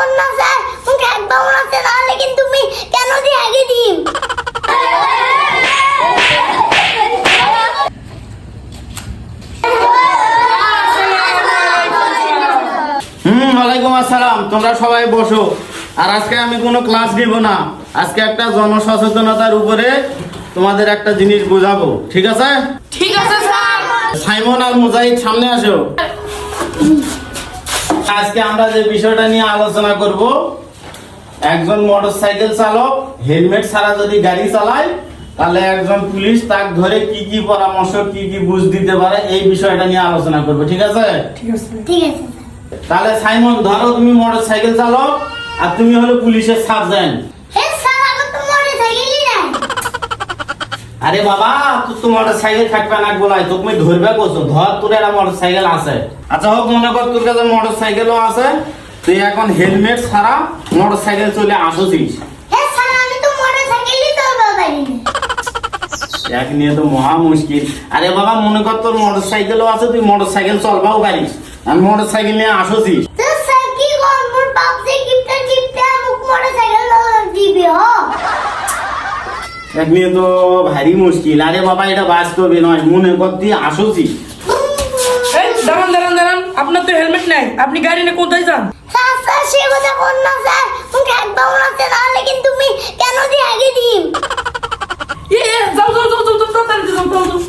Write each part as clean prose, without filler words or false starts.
কোন না স্যার মুখে একদম না তাহলে কিন্তু তুমি কেন দিয়ে আগে দিম ওয়ালাইকুম আসসালাম। তোমরা সবাই বসো। আর আজকে আমি কোনো ক্লাস নিব না, আজকে একটা জনসচেতনতার উপরে তোমাদের একটা জিনিস বোঝাবো, ঠিক আছে? ঠিক আছে স্যার। সাইমন আর মুজাহিদ সামনে আসো। আজকে আমরা যে বিষয়টা নিয়ে আলোচনা করব, একজন মোটরসাইকেল চালক হেলমেট ছাড়া যদি গাড়ি চালায় তাহলে একজন পুলিশ তাকে ধরে কি কি পরামর্শ কি কি বুঝ দিতে পারে, এই বিষয়টা নিয়ে আলোচনা করব, ঠিক আছে? ঠিক আছে ঠিক আছে তাহলে সাইমন, ধরো তুমি মোটরসাইকেল চালক আর তুমি হলো পুলিশের সার্জেন্ট। স্যার স্যার আমার তো মোটরসাইকেলই নাই। আরে বাবা, তুই তো মোটরসাইকেল থাকবে না বলাই, তুমি ধরবে কোসো, ধর তোর একটা মোটরসাইকেল আছে। আচ্ছা হোক, মনে কর তোর কাছে মোটরসাইকেলও আছে, তুই এখন হেলমেট ছাড়া মোটরসাইকেল চলে আসছিস। স্যার আমি তো মোটরসাইকেলই চালাতে পারি না। এক নিয়ে তো মহা মুশকিল। আরে বাবা, মনে কর তোর মোটরসাইকেলও আছে, তুই মোটরসাইকেল চলবাও পারিস, আমি মোটরসাইকেল নিয়ে আসছিস। তো স্যার কি কোন মোর বাপ যে গিফট আমুক মোটরসাইকেল দিবে হ এক নিয়ে তো ভারী মুশকিল। আরে বাবা, এটা বাস্তবে নয়, মনে কর তুই আসছিস। এই দাঁড়ান দাঁড়ান দাঁড়ান, আপনার তো হেলমেট নাই, আপনি গাড়ি নিয়ে কোথায় যান? স্যার স্যার সে কথা কোন না স্যার মুখে একদম না তাহলে কিন্তু তুমি কেন দিয়ে আগে দিম যাও যাও যাও যাও তাড়াতাড়ি যাও যাও যাও।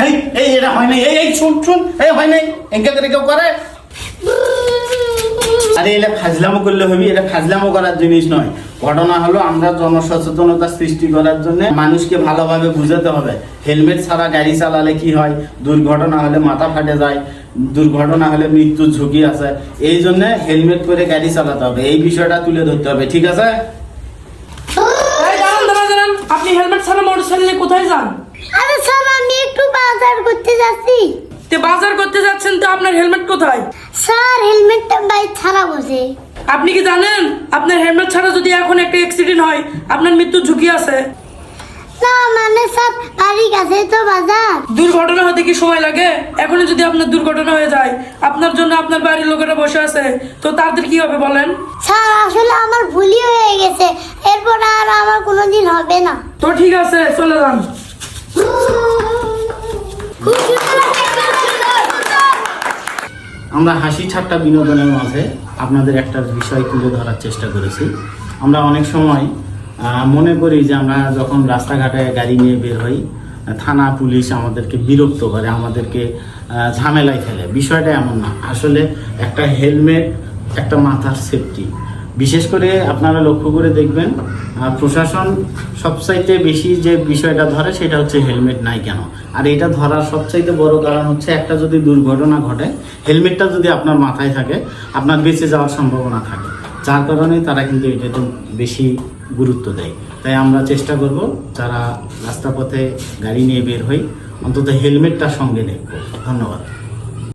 এই এই এটা হয় নাই, এই শুন শুন, এই হয় নাই, এঙ্কে করে কেউ করে? আরে এটা ফাজলামো করলে হবি, এটা ফাজলামো করার জিনিস নয়। ঘটনা হলো আমরা জনসচেতনতা সৃষ্টি করার জন্য মানুষকে ভালোভাবে বুঝাতে হবে হেলমেট ছাড়া গাড়ি চালালে কি হয়, দুর্ঘটনা হলে মাথা ফাটে যায়, দুর্ঘটনা হলে মৃত্যুর ঝুঁকি আছে। এই জন্য হেলমেট পরে গাড়ি চালাতে হবে, এই বিষয়টা তুলে ধরতে হবে, ঠিক আছে? এই দাঁড়ান দাঁড়ান দাঁড়ান, আপনি হেলমেট ছাড়া মোটরসাইকেল নিয়ে কোথায় যান? আরে স্যার আমি একটু বাজার করতে যাচ্ছি। তে বাজার করতে যাচ্ছেন, তো আপনার হেলমেট কোথায়? স্যার হেলমেটটা বাইক ছাড়া বসে। আপনি কি জানেন আপনার হেলমেট ছাড়া যদি এখন একটা অ্যাক্সিডেন্ট হয় আপনার মৃত্যুর ঝুঁকি আছে? না মানে স্যার বাড়ির কাছে তো বাজার। দুর্ঘটনা হতে কি সময় লাগে? এখনই যদি আপনার দুর্ঘটনা হয়ে যায়, আপনার জন্য আপনার বাড়ির লোকেরা বসে আছে, তো তাদের কি হবে বলেন? স্যার আসলে আমার ভুলই হয়ে গেছে, এরপর আর আমার কোনোদিন হবে না। তো ঠিক আছে, চলে যান। আমরা হাসি ঠাট্টা বিনোদনের মাঝে আপনাদের একটা বিষয় তুলে ধরার চেষ্টা করেছি। আমরা অনেক সময় মনে করি যে আমরা যখন রাস্তাঘাটে গাড়ি নিয়ে বের হই, থানা পুলিশ আমাদেরকে বিরক্ত করে, আমাদেরকে ঝামেলায় ফেলে। বিষয়টা এমন না। আসলে একটা হেলমেট একটা মাথার সেফটি। বিশেষ করে আপনারা লক্ষ্য করে দেখবেন, প্রশাসন সবচাইতে বেশি যে বিষয়টা ধরে সেটা হচ্ছে হেলমেট নাই কেন। আর এটা ধরার সবচাইতে বড় কারণ হচ্ছে, একটা যদি দুর্ঘটনা ঘটে, হেলমেটটা যদি আপনার মাথায় থাকে, আপনার বেঁচে যাওয়ার সম্ভাবনা থাকে। যার কারণে তারা কিন্তু এটাতে বেশি গুরুত্ব দেয়। তাই আমরা চেষ্টা করব, যারা রাস্তাপথে গাড়ি নিয়ে বের হই, অন্তত হেলমেটটা সঙ্গে নেব। ধন্যবাদ।